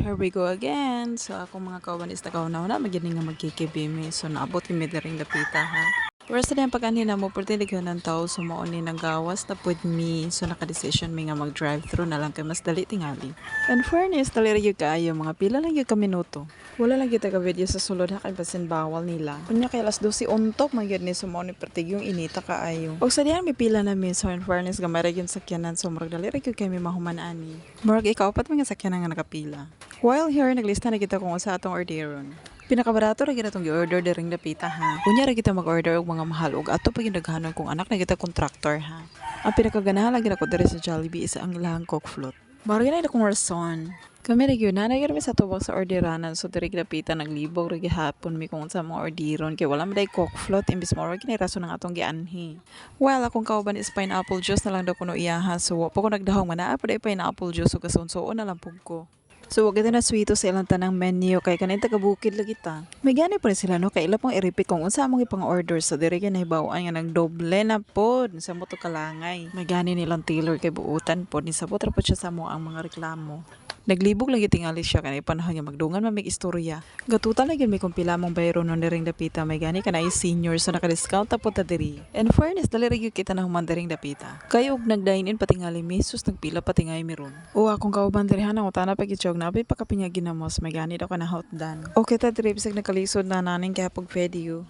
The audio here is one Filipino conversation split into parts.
here we go again. So ako mga kauban is tagaw na magiging nga magkikibimi. So naabot kami ring dapita ha. Whereas na yung pag-anhin na mo, pwede ligyan ng tao sumuon ni nagawas na pwede me. So naka-decision mi nga mag-drive-thru na lang kay mas dali tingali. And fairness, dali rin yung kaayo, mga pila lang yung kaminuto. Wala lang kita ka-video sa sulod ha kay basin bawal nila. Kunya kay alas 12 untok, magyod ni sumuon ni pertig yung inita kaayo. O sa diyan may pila na mi, so in fairness, gamay rin yung sakyanan, so marag dali rin yung kay may mahumanaan ni. Marag ikaw, pat mga sakyanan nga nakapila. While here, naglista na kita kung sa atong orderon. Pinakabarato ra kita tong gi-order diring dapita ha. Kunya ra kita mag-order og mga mahal og ato pa ginaghanon kung anak na kita contractor ha. Ang pinakaganahan lagi nako diri sa Jollibee is ang ilang coke float. Maro na akong rason. Kami ra na gyud sa tubag sa orderanan so diri dapita naglibog ra gihapon mi kung sa mga orderon kay wala man coke float imbis mo ra kini rason ng atong gianhi. While akong kauban is pineapple juice na lang daw kuno iyaha so wa pa ko nagdahong manaa pa pineapple juice ug kasunsoon na lang pug ko. So, wag ito na sweeto sa ilang tanang menu kay kanay taga-bukid lagi ta. May gani pa rin sila no kay ila pang i-repeat kung unsa among ipang-order so dire kay nahibawaan nga nagdoble na pod sa moto kalangay. May gani nilang tailor kay buutan pod ni sabot ra pod siya sa mo ang mga reklamo. Naglibog lagi tingali siya kanay panahon nga magdungan man mig istorya. Gatuta lagi may kung pila mong bayro no diring dapita may gani kanay senior so naka-discount ta pod ta diri. And fairness dali ra gyud kita na human diring dapita. Kay og nag-dine in patingali mesos nagpila patingay meron. O akong kauban diri hanang utana pa gitsog na pa kapinya ginamos may gani daw ka na hotdan. Okay ta diri bisag nakalisod na naning kaya pag video.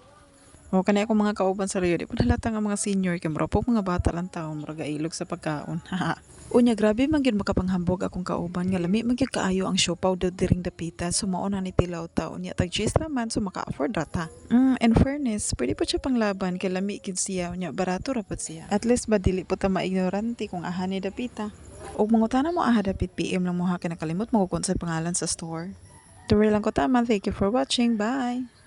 O kanay akong mga kauban sa riyo di pa halata nga mga senior kay marapok mga bata lang taon muraga ilog sa pagkaon. Unya grabe man gyud makapanghambog akong kauban nga lami man gyud kaayo ang siopaw daw diring dapita so mao na ni tilaw ta unya tag cheese man so maka-afford rata. In fairness, pwede po siya panglaban kay lami gid siya unya barato ra pud siya. At least ba dili po ta maignorante kung aha ni dapita. Og mangutana mo aha dapit PM lang mo ha kay nakalimot mo kung sa pangalan sa store. Tuloy lang ko tama. Thank you for watching. Bye.